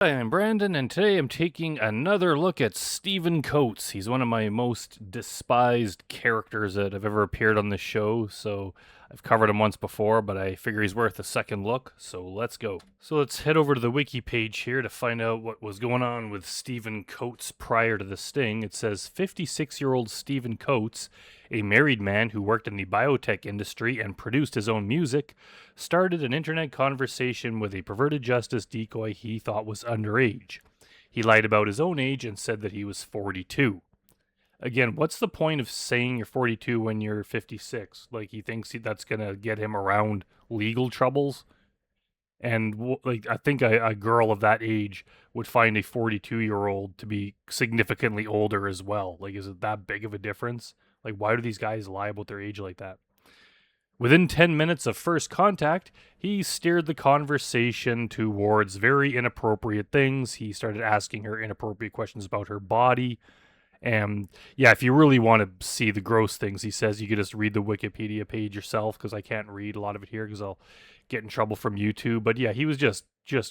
Hi, I'm Brandon, and today I'm taking another look at Stephen Coates. He's one of my most despised characters that have ever appeared on this show, so I've covered him once before, but I figure he's worth a second look, so let's go. So let's head over to the wiki page here to find out what was going on with Stephen Coates prior to the sting. It says 56-year-old Stephen Coates, a married man who worked in the biotech industry and produced his own music, started an internet conversation with a perverted justice decoy he thought was underage. He lied about his own age and said that he was 42. Again, what's the point of saying you're 42 when you're 56? Like, he thinks that's going to get him around legal troubles? And, like, I think a girl of that age would find a 42-year-old to be significantly older as well. Like, is it that big of a difference? Like, why do these guys lie about their age like that? Within 10 minutes of first contact, he steered the conversation towards very inappropriate things. He started asking her inappropriate questions about her body. And yeah, if you really want to see the gross things he says, you could just read the Wikipedia page yourself, because I can't read a lot of it here because I'll get in trouble from YouTube. But yeah, he was just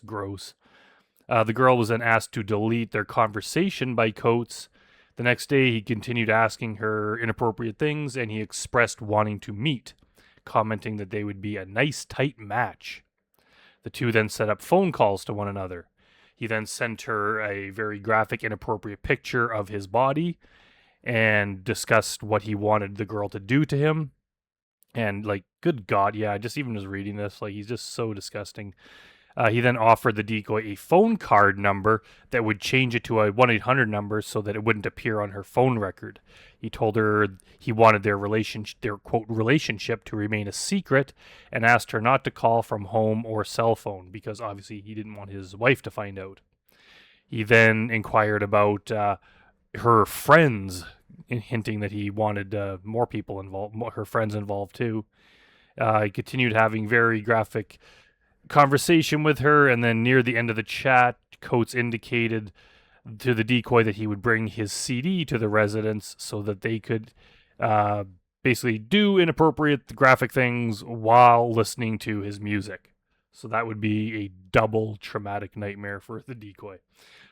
gross. The girl was then asked to delete their conversation by Coates. The next day, he continued asking her inappropriate things, and he expressed wanting to meet, commenting that they would be a nice tight match. The two then set up phone calls to one another. He then sent her a very graphic, inappropriate picture of his body and discussed what he wanted the girl to do to him. And, like, good God, yeah, just even just reading this, like, he's just so disgusting. He then offered the decoy a phone card number that would change it to a 1-800 number so that it wouldn't appear on her phone record. He told her he wanted their quote relationship to remain a secret, and asked her not to call from home or cell phone because obviously he didn't want his wife to find out. He then inquired about her friends, hinting that he wanted more people involved, her friends involved too. He continued having very graphic conversation with her, and then near the end of the chat, Coates indicated to the decoy that he would bring his CD to the residence so that they could uh, basically do inappropriate graphic things while listening to his music. So that would be a double traumatic nightmare for the decoy.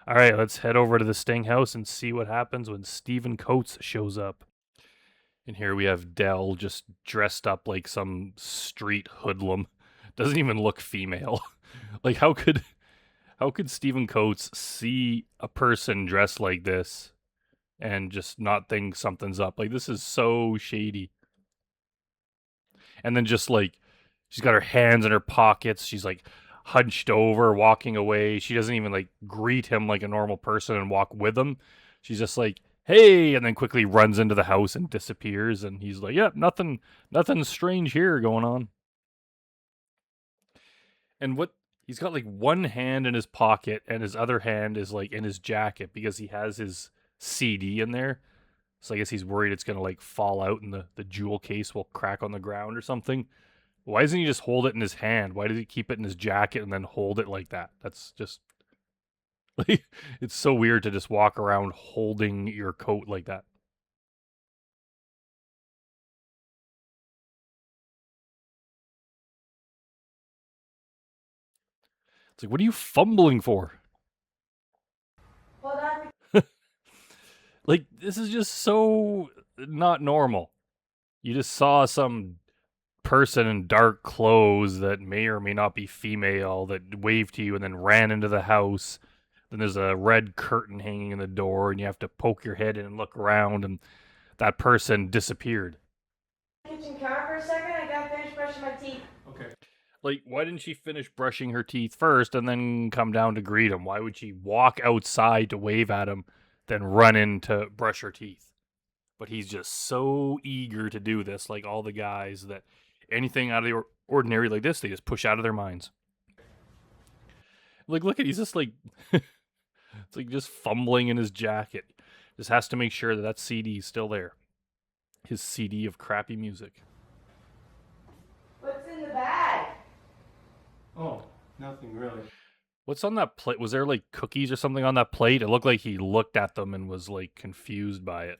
All right, let's head over to the Sting house and see what happens when Stephen Coates shows up. And here we have Dell just dressed up like some street hoodlum. Doesn't even look female. Like, how could Stephen Coates see a person dressed like this and just not think something's up? Like, this is so shady. And then just like, she's got her hands in her pockets. She's like hunched over, walking away. She doesn't even like greet him like a normal person and walk with him. She's just like, hey, and then quickly runs into the house and disappears. And he's like, yep, nothing strange here going on. And what he's got, like, one hand in his pocket and his other hand is like in his jacket because he has his CD in there. So I guess he's worried it's gonna like fall out and the jewel case will crack on the ground or something. Why doesn't he just hold it in his hand? Why does he keep it in his jacket and then hold it like that? That's just like, it's so weird to just walk around holding your coat like that. It's like, what are you fumbling for? Hold on. Like, this is just so not normal. You just saw some person in dark clothes that may or may not be female that waved to you and then ran into the house. Then there's a red curtain hanging in the door, and you have to poke your head in and look around, and that person disappeared. Kitchen counter for a second. I gotta finish brushing my teeth. Okay. Like, why didn't she finish brushing her teeth first and then come down to greet him? Why would she walk outside to wave at him, then run in to brush her teeth? But he's just so eager to do this, like all the guys, that anything out of the ordinary like this, they just push out of their minds. Like, look at, he's just like, it's like just fumbling in his jacket. Just has to make sure that that CD is still there. His CD of crappy music. What's in the bag? Oh, nothing really. What's on that plate? Was there like cookies or something on that plate? It looked like he looked at them and was like confused by it.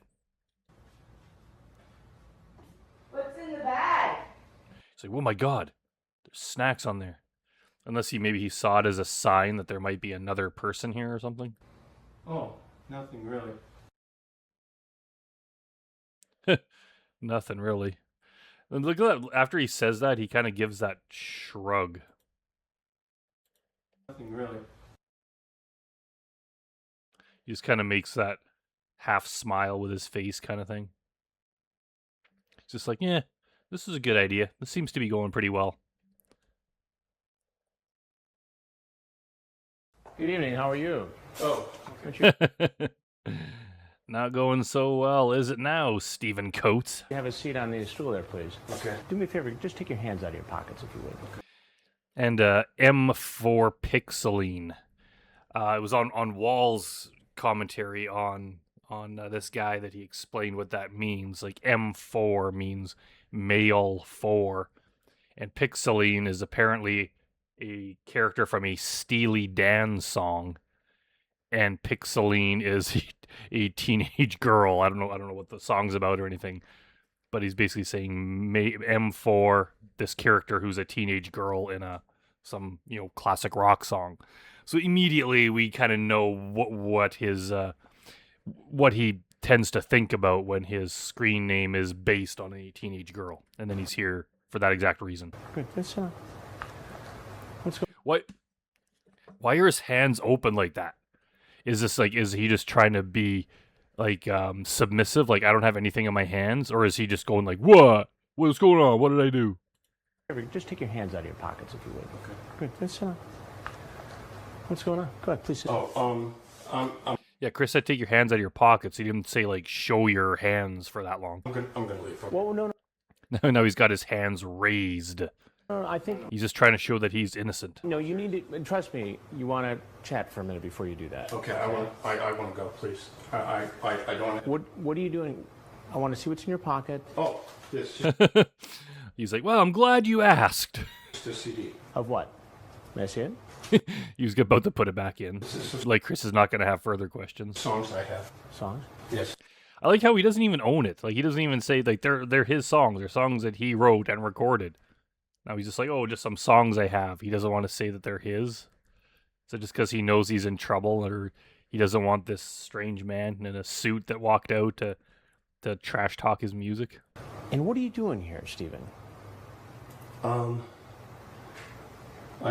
What's in the bag? He's like, oh my God, there's snacks on there. Unless maybe he saw it as a sign that there might be another person here or something. Oh, nothing really. Nothing really. And look at that. After he says that, he kind of gives that shrug. Nothing really. He just kind of makes that half smile with his face kind of thing. It's just like, yeah, this is a good idea. This seems to be going pretty well. Good evening. How are you? Oh, Not going so well, is it now, Stephen Coates? Have a seat on the stool there, please. okay. Do me a favor. Just take your hands out of your pockets, if you would. And M4 Pixeline. It was on Wall's commentary on this guy that he explained what that means. Like M4 means male 4, and Pixeline is apparently a character from a Steely Dan song, and Pixeline is a teenage girl. I don't know what the song's about or anything, but he's basically saying M4, this character who's a teenage girl in some classic rock song. So immediately we kind of know what he tends to think about when his screen name is based on a teenage girl, and then he's here for that exact reason. Good. Let's go. What? Why are his hands open like that? Is he just trying to be like submissive? Like, I don't have anything in my hands, or is he just going like, what? What's going on? What did I do? Just take your hands out of your pockets, if you would. Okay. Good. Let's what's going on? Go ahead, please. Oh, Yeah, Chris said take your hands out of your pockets. He didn't say like show your hands for that long. I'm gonna leave. Okay. Well, no. No, he's got his hands raised. I think He's just trying to show that he's innocent. no. You need to trust me. You want to chat for a minute before you do that. Okay, I want to go, please. I don't. What are you doing? I want to see what's in your pocket. Oh, this He's like, well, I'm glad you asked. is the CD. Of what? May I see it? He was about to put it back in. Like, Chris is not going to have further questions. Songs I have. Songs? Yes. I like how he doesn't even own it. Like, he doesn't even say, like, they're his songs. They're songs that he wrote and recorded. Now he's just like, oh, just some songs I have. He doesn't want to say that they're his. So just because he knows he's in trouble, or he doesn't want this strange man in a suit that walked out to trash talk his music. And what are you doing here, Stephen? I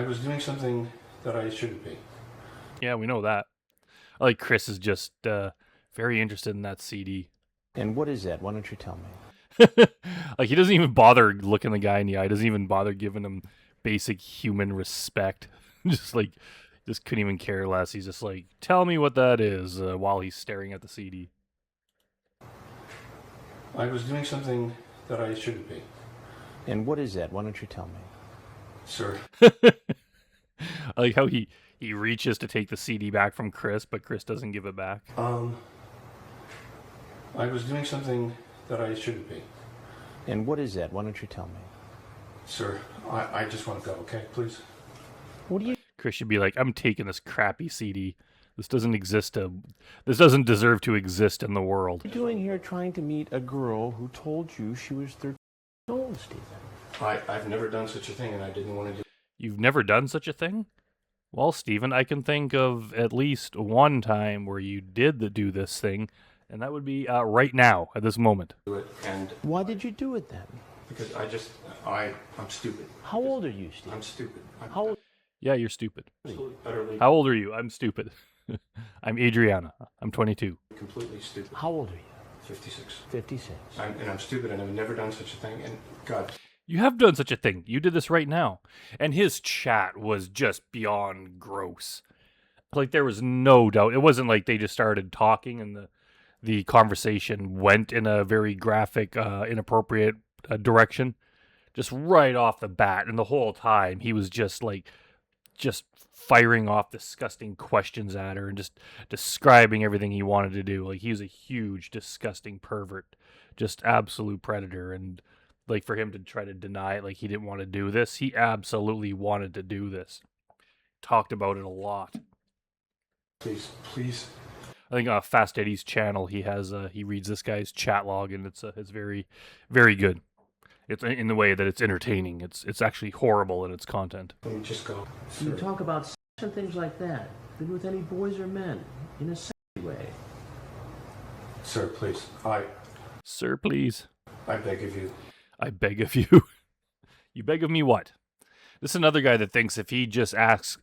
was doing something that I shouldn't be. Yeah, we know that. I like Chris is just very interested in that CD. And what is that? Why don't you tell me? Like, he doesn't even bother looking the guy in the eye. Doesn't even bother giving him basic human respect. just couldn't even care less. He's just like, tell me what that is, while he's staring at the CD. I was doing something that I shouldn't be. And what is that? Why don't you tell me? Sir. I like how he reaches to take the CD back from Chris, but Chris doesn't give it back. I was doing something that I shouldn't be. And what is that? Why don't you tell me? Sir, I just want to go, okay, please? What do you... Chris should be like, I'm taking this crappy CD. This doesn't deserve to exist in the world. What are you doing here trying to meet a girl who told you she was 13 years old, Stephen? I've never done such a thing, and I didn't want to do. You've never done such a thing? Well, Stephen, I can think of at least one time where you did do this thing, and that would be right now, at this moment. It, and Why did you do it then? because I'm stupid. How old are you, Stephen? I'm stupid. I'm How old? Yeah, you're stupid. absolutely, utterly, How old are you? I'm stupid. I'm Adriana. I'm 22. completely stupid. How old are you? 56. 56. I'm stupid, and I've never done such a thing. And God, You have done such a thing. You did this right now. And his chat was just beyond gross. Like, there was no doubt. It wasn't like they just started talking and the conversation went in a very graphic, inappropriate direction. Just right off the bat. And the whole time, he was just firing off disgusting questions at her and just describing everything he wanted to do. Like, he was a huge, disgusting pervert. Just absolute predator. And like, for him to try to deny it, like he didn't want to do this, he absolutely wanted to do this. Talked about it a lot. please. I think on Fast Eddie's channel, he has he reads this guy's chat log, and it's very, very good. It's in the way that it's entertaining. It's actually horrible in its content. Let me just go. You Sir, talk about sex and things like that. Been with any boys or men in a sexy way? sir, please. Sir, please. I beg of you. I beg of you. You beg of me what? This is another guy that thinks if he just acts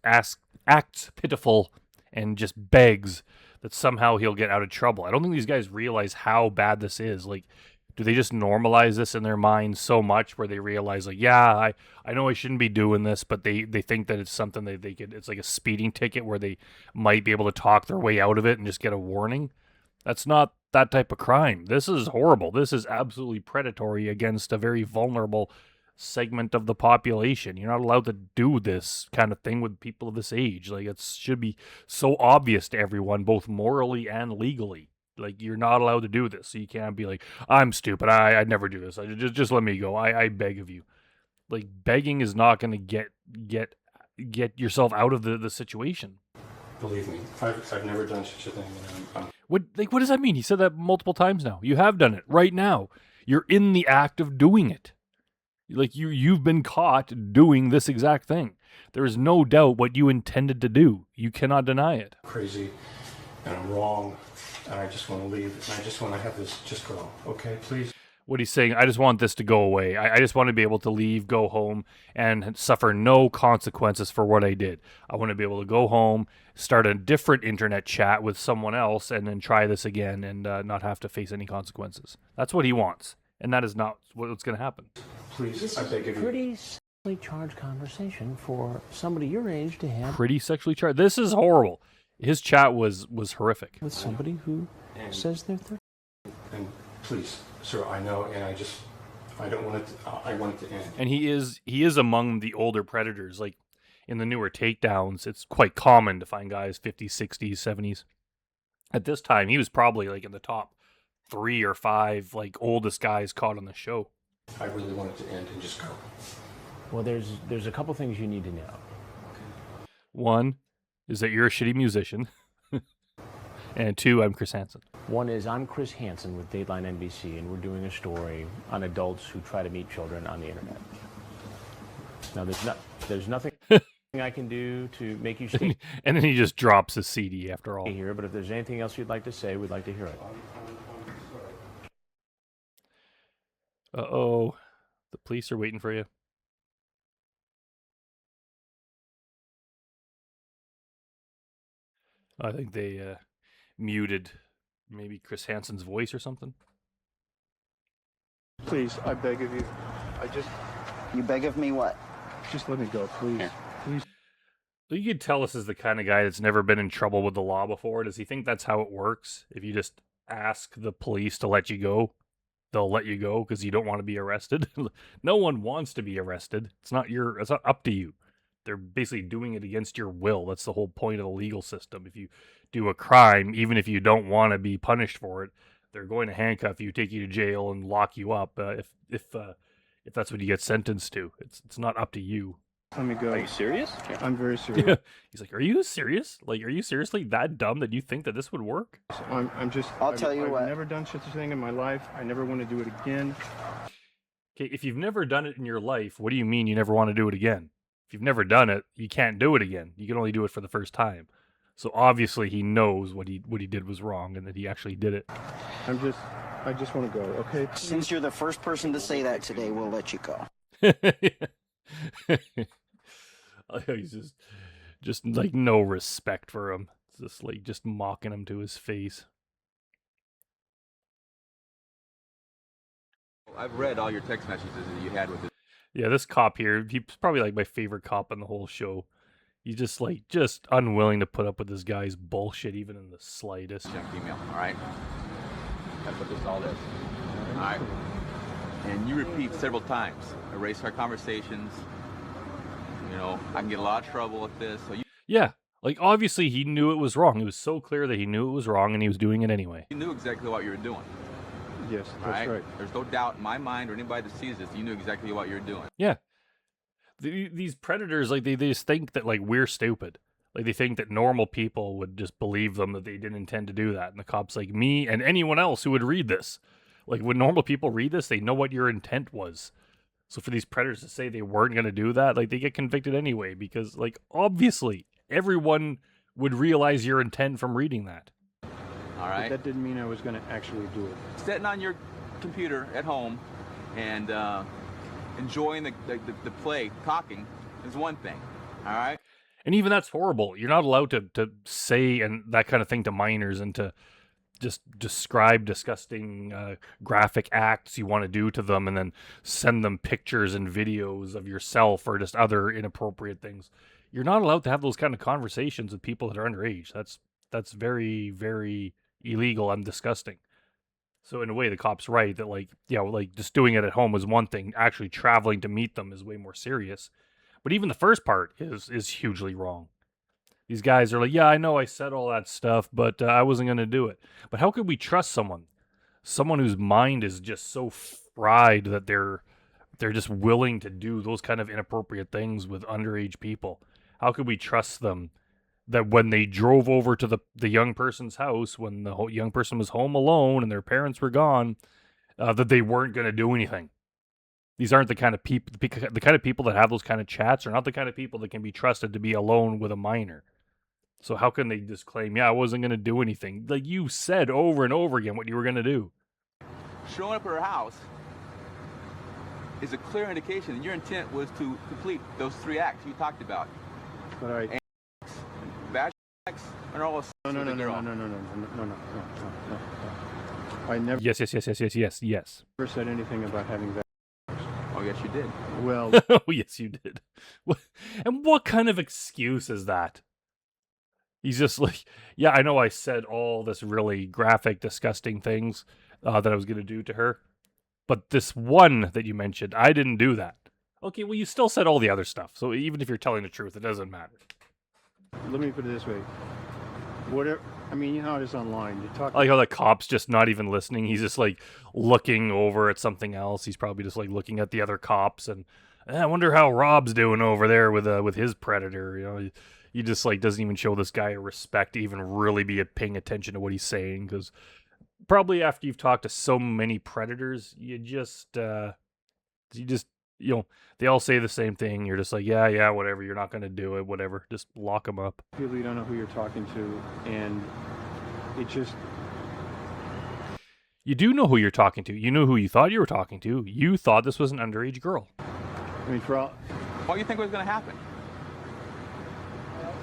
pitiful and just begs, that somehow he'll get out of trouble. I don't think these guys realize how bad this is. Like, do they just normalize this in their minds so much where they realize, like, yeah, I know I shouldn't be doing this, but they think that it's something that they could, it's like a speeding ticket where they might be able to talk their way out of it and just get a warning? That's not that type of crime. This is horrible. This is absolutely predatory against a very vulnerable segment of the population. You're not allowed to do this kind of thing with people of this age. Like, it should be so obvious to everyone, both morally and legally. Like, you're not allowed to do this. So you can't be like, I'm stupid. I'd never do this. Just let me go. I beg of you. Like, begging is not going to get yourself out of the situation. Believe me, I've never done such a thing. And What does that mean? He said that multiple times now. You have done it right now. You're in the act of doing it. Like, you've been caught doing this exact thing. There is no doubt what you intended to do. You cannot deny it. I'm crazy, and I'm wrong, and I just want to leave, and I just want to have this just go. Okay, please. What he's saying, I just want this to go away. I just want to be able to leave, go home, and suffer no consequences for what I did. I want to be able to go home, start a different internet chat with someone else, and then try this again and not have to face any consequences. That's what he wants, and that is not what's going to happen. Please, I beg of you. Pretty sexually charged conversation for somebody your age to have Pretty sexually charged. This is horrible. His chat was horrific. with somebody who And- says they're 30. And please, sir, I know, and I don't want it. I want it to end. And he is among the older predators. Like, in the newer takedowns, it's quite common to find guys 50s, 60s, 70s. At this time, he was probably like in the top 3 or 5 like oldest guys caught on the show. I really want it to end and just go. Well, there's a couple things you need to know. One is that you're a shitty musician. And 2, I'm Chris Hansen. One is I'm Chris Hansen with Dateline NBC, and we're doing a story on adults who try to meet children on the internet. Now, there's nothing I can do to make you stay And then he just drops his CD after all. here, but if there's anything else you'd like to say, we'd like to hear it. Uh-oh. The police are waiting for you. I think they muted maybe Chris Hansen's voice or something. Please, I beg of you. You beg of me what? Just let me go, please. Please. You could tell this is the kind of guy that's never been in trouble with the law before. Does he think that's how it works? If you just ask the police to let you go, they'll let you go because you don't want to be arrested? No one wants to be arrested. It's not up to you. They're basically doing it against your will. That's the whole point of the legal system. If you do a crime, even if you don't want to be punished for it, they're going to handcuff you, take you to jail, and lock you up. If that's what you get sentenced to, it's not up to you. Let me go. Are you serious? I'm very serious. Yeah. He's like, "Are you serious? Like, are you seriously that dumb that you think that this would work?" I'm just. I'll tell you what. I've never done such a thing in my life. I never want to do it again. Okay, if you've never done it in your life, what do you mean you never want to do it again? If you've never done it, you can't do it again. You can only do it for the first time. So obviously he knows what he did was wrong and that he actually did it. I just want to go. Okay. Please. Since you're the first person to say that today, we'll let you go. He's just like no respect for him. It's just like just mocking him to his face. I've read all your text messages that you had with this Yeah, this cop here, he's probably like my favorite cop in the whole show. He's just unwilling to put up with this guy's bullshit even in the slightest. junk email, all right? That's what this all is. All right? And you repeat several times, erase our conversations. You know, I can get a lot of trouble with this. So Yeah, like obviously he knew it was wrong. It was so clear that he knew it was wrong and he was doing it anyway. you knew exactly what you were doing, Yes, all that's right. There's no doubt in my mind or anybody that sees this, you knew exactly what you were doing. Yeah. These predators, like they just think that like we're stupid. Like they think that normal people would just believe them that they didn't intend to do that. And the cops like me and anyone else who would read this. Like when normal people read this, they know what your intent was. So for these predators to say they weren't going to do that, like, they get convicted anyway, because, like, obviously everyone would realize your intent from reading that. All right. But that didn't mean I was going to actually do it. Sitting on your computer at home and enjoying the play, talking, is one thing. All right. And even that's horrible. You're not allowed to say and that kind of thing to minors, and to just describe disgusting graphic acts you want to do to them, and then send them pictures and videos of yourself or just other inappropriate things. You're not allowed to have those kind of conversations with people that are underage. That's very, very illegal and disgusting. So in a way, the cop's right that, like, like, just doing it at home is one thing. Actually traveling to meet them is way more serious. But even the first part is hugely wrong. These guys are like, yeah, I know I said all that stuff, but I wasn't going to do it. But how could we trust someone whose mind is just so fried that they're just willing to do those kind of inappropriate things with underage people? How could we trust them that when they drove over to the young person's house, when the young person was home alone and their parents were gone, that they weren't going to do anything? These aren't the kind of people. The kind of people that have those kind of chats are not the kind of people that can be trusted to be alone with a minor. So how can they just claim, yeah, I wasn't going to do anything? Like, you said over and over again what you were going to do. Showing up at her house is a clear indication that your intent was to complete those 3 acts you talked about. But I... Bash acts and all of No. I never Yes. said anything about having that. Oh, yes, you did. Well, Oh, yes, you did. And what kind of excuse is that? He's just like, yeah, I know I said all this really graphic, disgusting things that I was going to do to her, but this one that you mentioned, I didn't do that. Okay, well, you still said all the other stuff, so even if you're telling the truth, it doesn't matter. let me put it this way. Whatever. I mean, you know how it is online. You talk. I like how the cop's just not even listening. He's just, like, looking over at something else. He's probably just, like, looking at the other cops, and I wonder how Rob's doing over there with his predator. You know, he just, like, doesn't even show this guy a respect to even really be paying attention to what he's saying, because probably after you've talked to so many predators, you just they all say the same thing. You're just like, yeah, whatever. You're not going to do it. Whatever. Just lock them up. People you don't know who you're talking to, and it just... You do know who you're talking to. You knew who you thought you were talking to. You thought this was an underage girl. I mean, for all... What do you think was going to happen?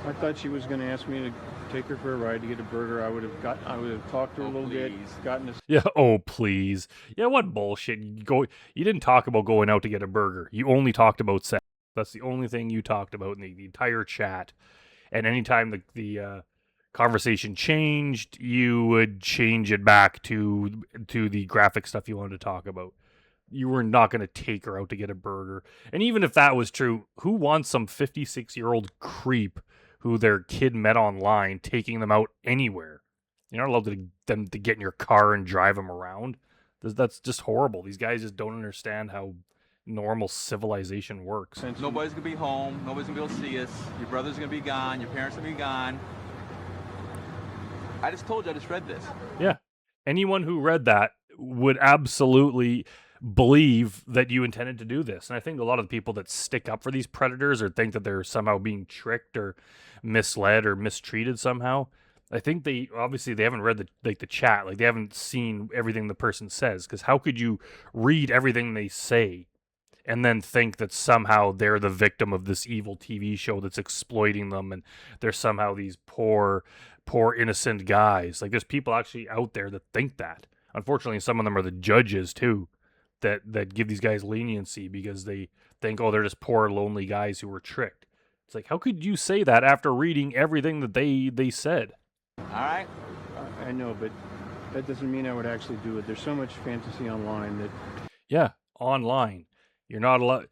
I thought she was going to ask me to take her for a ride to get a burger. I would have talked to her a little bit, gotten a... Yeah, oh, please. Yeah, what bullshit. You didn't talk about going out to get a burger. You only talked about sex. That's the only thing you talked about in the entire chat. And anytime the conversation changed, you would change it back to the graphic stuff you wanted to talk about. You were not going to take her out to get a burger. And even if that was true, who wants some 56-year-old creep who their kid met online taking them out anywhere? You're not allowed them to get in your car and drive them around. That's just horrible. These guys just don't understand how normal civilization works. Nobody's going to be home. Nobody's going to be able to see us. Your brother's going to be gone. Your parents are going to be gone. I just told you. I just read this. Yeah. Anyone who read that would absolutely believe that you intended to do this. And I think a lot of the people that stick up for these predators or think that they're somehow being tricked or misled or mistreated somehow, I think they haven't read the chat. Like, they haven't seen everything the person says, because how could you read everything they say and then think that somehow they're the victim of this evil TV show that's exploiting them, and they're somehow these poor innocent guys? Like, there's people actually out there that think that. Unfortunately, some of them are the judges too, that give these guys leniency because they think, oh, they're just poor, lonely guys who were tricked. It's like, how could you say that after reading everything that they said? All right. I know, but that doesn't mean I would actually do it. There's so much fantasy online that... Yeah, online. You're not allowed...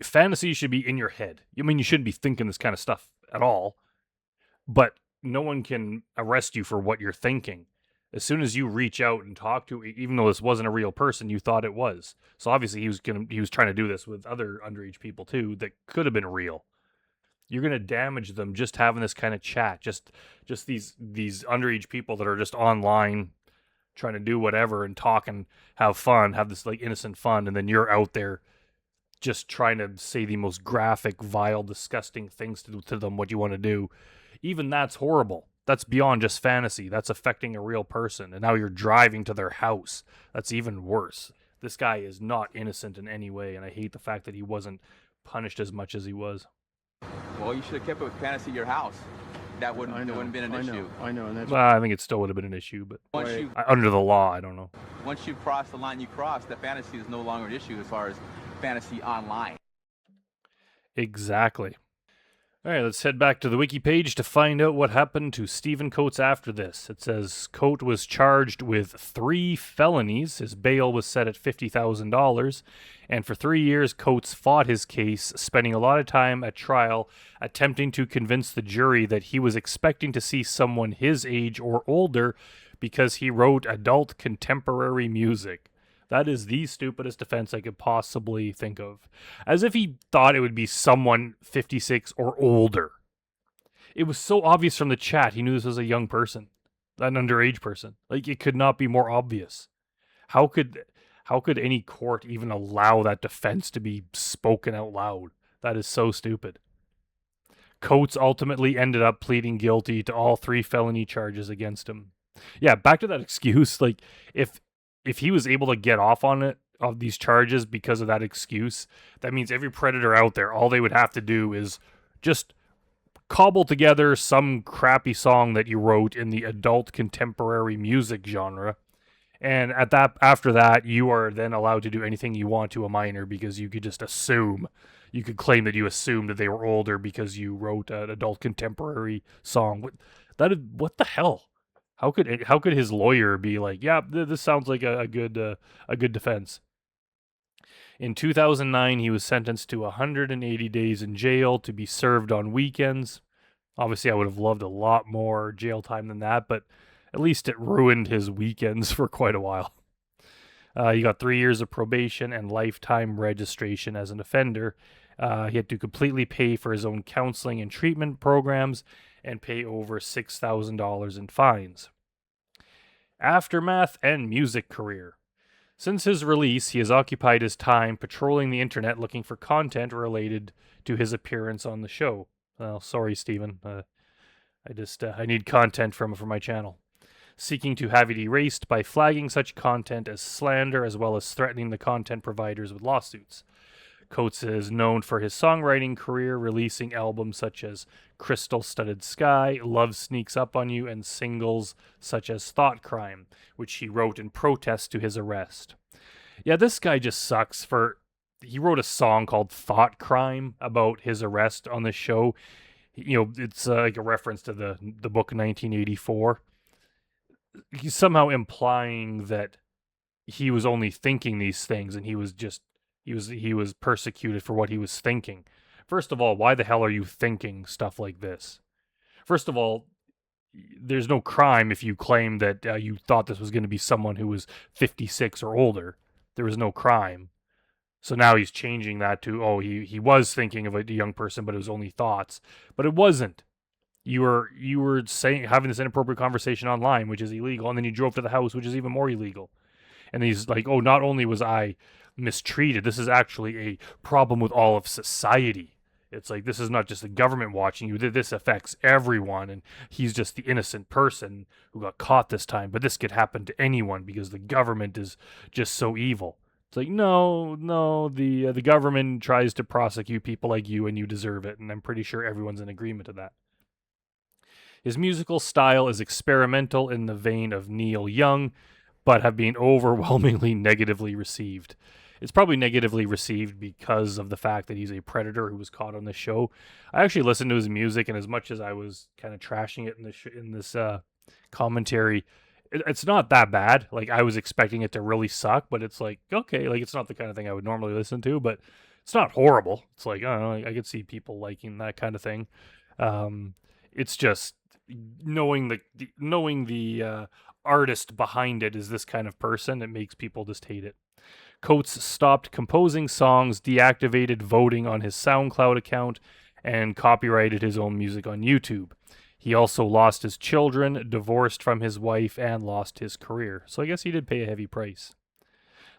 Fantasy should be in your head. I mean, you shouldn't be thinking this kind of stuff at all, but no one can arrest you for what you're thinking. As soon as you reach out and talk to, even though this wasn't a real person, you thought it was. So obviously he was trying to do this with other underage people too that could have been real. You're going to damage them just having this kind of chat. Just these underage people that are just online trying to do whatever and talk and have fun, have this, like, innocent fun, and then you're out there just trying to say the most graphic, vile, disgusting things to them, what you want to do. Even that's horrible. That's beyond just fantasy. That's affecting a real person. And now you're driving to their house. That's even worse. This guy is not innocent in any way, and I hate the fact that he wasn't punished as much as he was. Well, you should have kept it with fantasy at your house. That wouldn't have been an issue. I know, and that's Well, I think it still would have been an issue, but Once under the law, I don't know. you cross the line you cross, that fantasy is no longer an issue as far as fantasy online. Exactly. All right, let's head back to the wiki page to find out what happened to Stephen Coates after this. It says Coates was charged with 3 felonies. His bail was set at $50,000. And for 3 years, Coates fought his case, spending a lot of time at trial attempting to convince the jury that he was expecting to see someone his age or older because he wrote adult contemporary music. That is the stupidest defense I could possibly think of. As if he thought it would be someone 56 or older. It was so obvious from the chat he knew this was a young person, an underage person. Like, it could not be more obvious. How could any court even allow that defense to be spoken out loud? That is so stupid. Coates ultimately ended up pleading guilty to all 3 felony charges against him. Yeah, back to that excuse. Like, if he was able to get off on it, of these charges because of that excuse, that means every predator out there, all they would have to do is just cobble together some crappy song that you wrote in the adult contemporary music genre. And after that, you are then allowed to do anything you want to a minor because you could just assume, you could claim that you assumed that they were older because you wrote an adult contemporary song. What the hell? How could his lawyer be like, yeah, this sounds like a good defense? In 2009, he was sentenced to 180 days in jail to be served on weekends. Obviously, I would have loved a lot more jail time than that, but at least it ruined his weekends for quite a while. He got 3 years of probation and lifetime registration as an offender. He had to completely pay for his own counseling and treatment programs and pay over $6,000 in fines. Aftermath and music career. Since his release, he has occupied his time patrolling the internet looking for content related to his appearance on the show. Well, sorry, Stephen. I need content for my channel. Seeking to have it erased by flagging such content as slander as well as threatening the content providers with lawsuits. Coates is known for his songwriting career, releasing albums such as Crystal Studded Sky, Love Sneaks Up on You, and singles such as Thought Crime, which he wrote in protest to his arrest. Yeah, this guy just sucks he wrote a song called Thought Crime about his arrest on the show. It's like a reference to the book 1984. He's somehow implying that he was only thinking these things and he was persecuted for what he was thinking. First of all, why the hell are you thinking stuff like this? First of all, there's no crime if you claim that you thought this was going to be someone who was 56 or older. There was no crime. So now he's changing that to, he was thinking of a young person, but it was only thoughts. But it wasn't. You were having this inappropriate conversation online, which is illegal, and then you drove to the house, which is even more illegal. And he's like, not only was I mistreated, this is actually a problem with all of society. It's like, this is not just the government watching you, this affects everyone, and he's just the innocent person who got caught this time, but this could happen to anyone because the government is just so evil. It's like, no, the government tries to prosecute people like you and you deserve it, and I'm pretty sure everyone's in agreement to that. His musical style is experimental in the vein of Neil Young, but have been overwhelmingly negatively received. It's probably negatively received because of the fact that he's a predator who was caught on the show. I actually listened to his music, and as much as I was kind of trashing it in this commentary, it's not that bad. Like, I was expecting it to really suck, but it's like, okay, like, it's not the kind of thing I would normally listen to, but it's not horrible. It's like, I don't know, I could see people liking that kind of thing. It's just knowing the artist behind it is this kind of person, it makes people just hate it. Coates stopped composing songs, deactivated voting on his SoundCloud account, and copyrighted his own music on YouTube. He also lost his children, divorced from his wife, and lost his career. So I guess he did pay a heavy price.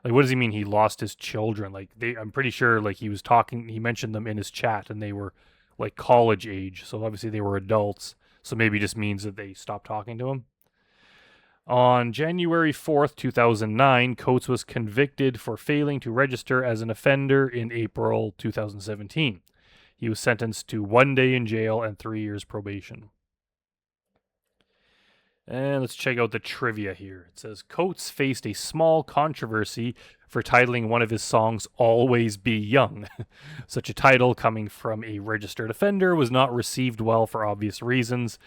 Like, what does he mean he lost his children? Like, I'm pretty sure, like, he mentioned them in his chat, and they were, like, college age. So obviously they were adults. So maybe it just means that they stopped talking to him. On January 4th, 2009, Coates was convicted for failing to register as an offender in April 2017. He was sentenced to 1 day in jail and 3 years probation. And let's check out the trivia here. It says Coates faced a small controversy for titling one of his songs Always Be Young. Such a title, coming from a registered offender, was not received well for obvious reasons,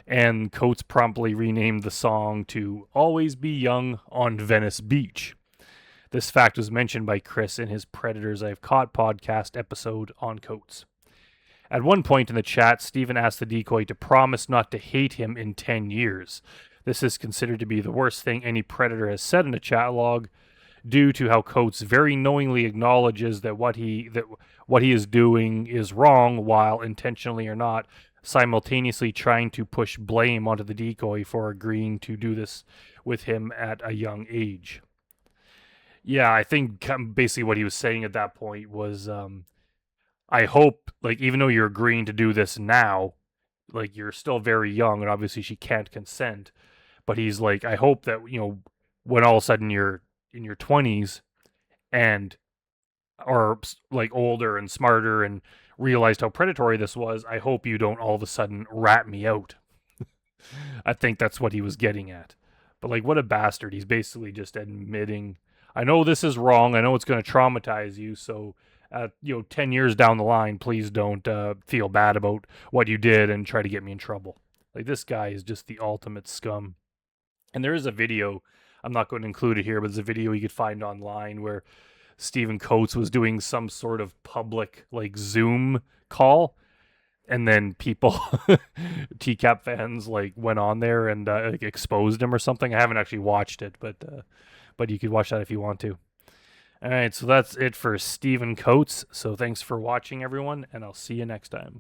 and Coates promptly renamed the song to Always Be Young on Venice Beach. This fact was mentioned by Chris in his Predators I've Caught podcast episode on Coates. At one point in the chat, Stephen asked the decoy to promise not to hate him in 10 years. This is considered to be the worst thing any Predator has said in a chat log, due to how Coates very knowingly acknowledges that what he is doing is wrong, while intentionally or not, simultaneously trying to push blame onto the decoy for agreeing to do this with him at a young age. Yeah, I think basically what he was saying at that point was, I hope, like, even though you're agreeing to do this now, like, you're still very young, and obviously she can't consent, but he's like, I hope that, when all of a sudden you're in your 20s and are, like, older and smarter and realized how predatory this was, I hope you don't all of a sudden rat me out. I think that's what he was getting at. But, like, what a bastard. He's basically just admitting, I know this is wrong, I know it's going to traumatize you, so 10 years down the line, please don't feel bad about what you did and try to get me in trouble. Like, this guy is just the ultimate scum. And there is a video, I'm not going to include it here, but there's a video you could find online where Stephen Coates was doing some sort of public, like, Zoom call, and then people, TCAP fans, like, went on there and like, exposed him or something. I haven't actually watched it, but you could watch that if you want to. All right, so that's it for Stephen Coates. So thanks for watching, everyone, and I'll see you next time.